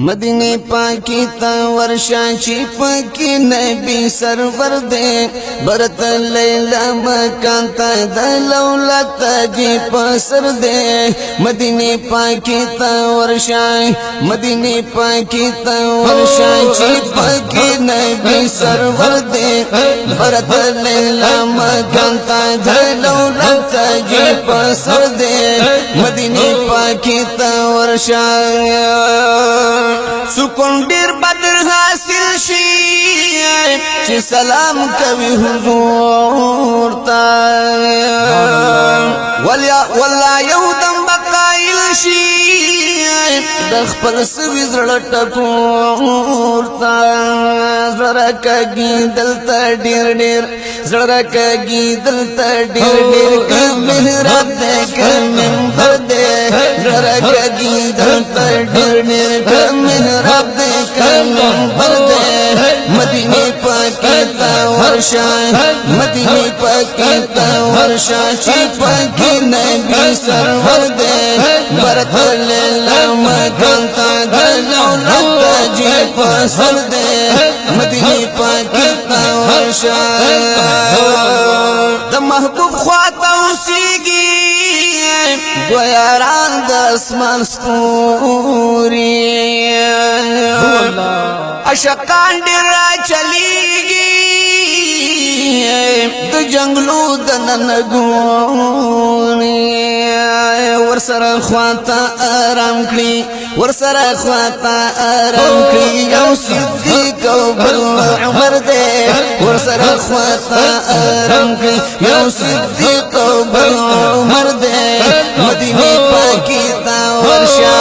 مدینه پاکی تا ورشا چی پاکی نبی سرور دے برت لیلا مکان تا دلولت جی پسر دے مدینه پاکی تا ورشا مدینه پاکی تا ورشا چی پاکی نبی سرور دے برت لیلا مکان تا دلولت جی پسر دے مدینه پاکی تا ورشا سکون ډیر بدر حاصل شي چې سلام کوي حضور تا والله یو دم بقایل شي د خپل سوي زړه ټکور تا زړه کږي دلته ډیر ډیر زړه کږي دلته ډیر ډیر محراب دې منبر دې زړه کږي دلته ډیر ډیر محراب دې منبر دې مدینه پاکی تا ورشا مدینه پاکی تا ورشا چې پاکی نبی سرور دې برت لیلا مکان تا دلولت جی پسر دے مدینه پاکی تا ورشا د محبوب خواتا اوسیگی گویاران د اسمان ستوری اشقان ډیر را چلیگی د جنگلو د ننګونی ورسره خواتا آرام کړی ورسره خواتا آرام کړی یو صدیق او بل عمر دې ورسره خواتا آرام کړی یو صدیق او بل عمر دې مدینه پاکی تا ورشا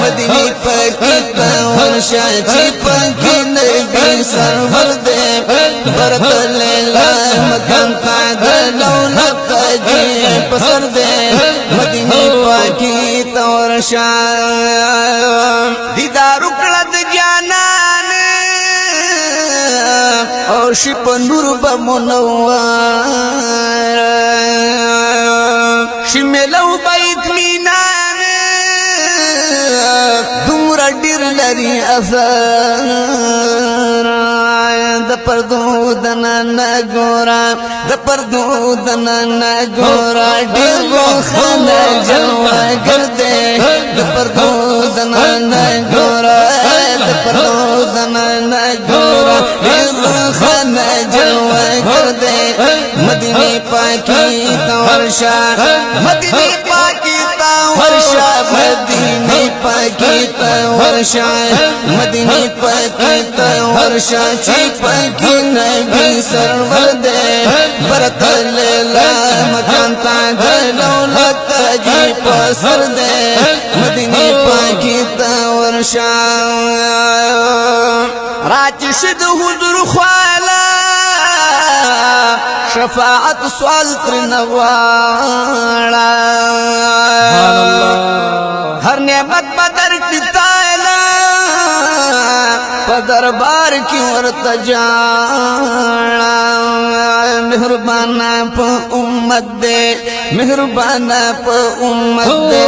مدینه پاکی تا ورشا چې پاکی نبی سرور دې برت لیلا مکان تا دلولت جی پسر دے مدینه پاکی تا ورشا دیدار اکڑد جانان او شپ نور بمنوار شملو بیت مینان دور ډیر لري اثر د پردو دنا ګورا د پردو دنا ګورا ډیر خنا جلوه ګرځي د پردو دنا ګورا د پردو دنا ګورا ډیر خنا جلوه ګرځي مدینه پاکی تا ورشا مدینه پاکی تا ورشا مدینه پاکی تا ورشا مدینه پاکی تا ورشا چې پاکی نبی سرور دے برت لیلا مکان تا دلولت جی پسر دے مدینه پاکی تا ورشا راجشد حضور خوالا شفاعت سوال تر نغواړه هر نعمت بدر کی تعالی په دربار کې ورته جاړه مهربانا په امت دې مهربانا په امت دې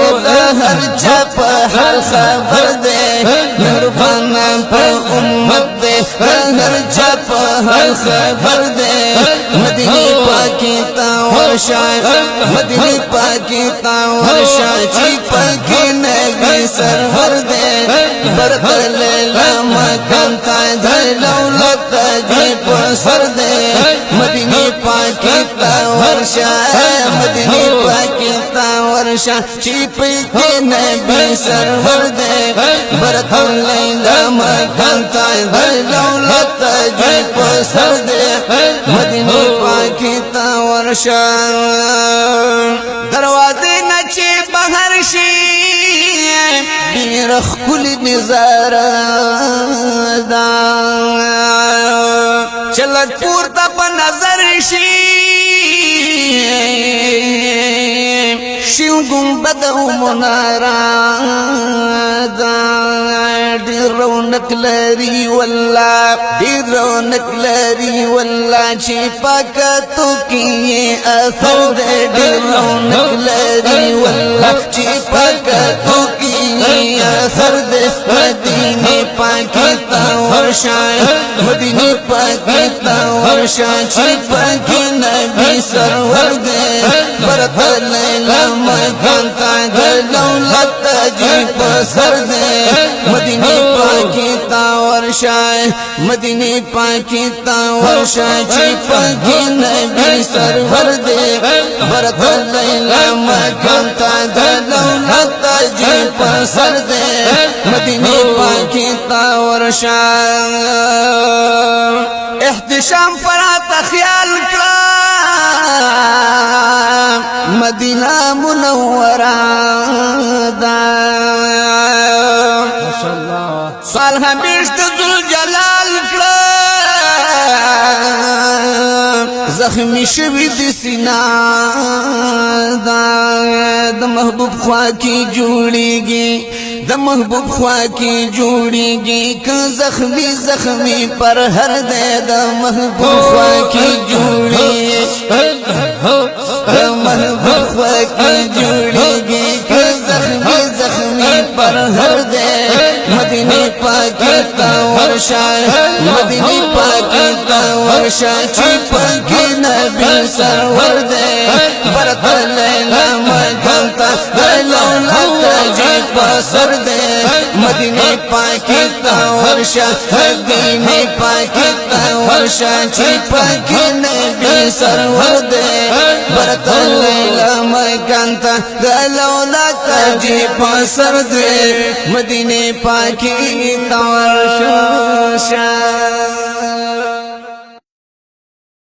هر چا په هر خبر دې مهربانا په امت دې هر چا په هر خبر دې مدینه پاکی تا ورشا مدینه پاکی تا ورشا چې پاکی نبی سرور دې برت لیلا مکان تا دلولت جی پسر دے مدینه پاکی تا ورشا مدینه پاکی تا ورشا چې پاکی نبی سرور دے برت لیلا مکان تا دلولت جی پسر دے مدینه پاکی تا ورشا دروازه نچه بهر شي ډیر خپل نظاره دا چلک پورته په نظر شي شیو گنبد او مناره دا ډیر رونق لري والله ډیر رونق لري والله چې پکاتو کې اثر دې ډیر رونق لري والله چې پکاتو کې اثر دې مدینه پاکه تا ورشا مدینه پاکه تا ورشا چې پاکه نبی سرور دې برت لیلا مکان تا دلولت تجی پسر دې مدینه پاکه تا ورشا مدینه پاکه تا ورشا چې پاکه نبی سرور دې برت لیلا مکان تا دلولت تجی پسر دې مدینه پاکه تا ورشا احتشام فرات خیال کړه مدینہ منورہ دا ماشاءاللہ صالح بیشت ذوالجلال کړه زخمی شوی د سینا دا د محبوب خوا کی جوړیږي د محبوب خوا کی جوړیږي ک زخمی زخمی پر هر دې د محبوب خوا کی جوړیږي د محبوب خوا کی جوړیږي ک زخمی زخمی پر هر دې مدینه پاکه تا ورشا مدینه پاکه تا ورشا چې پاکه نبی سرور دې برت لیلا مکان تا دلولت تجی پسر دې مدینه پاکه تا ورشا مدینه پاکه تا ورشا چې پاکه نبی سرور دې برت لیلا مکان تا دلولت تجی پسر دې مدینه پاکه تا ورشا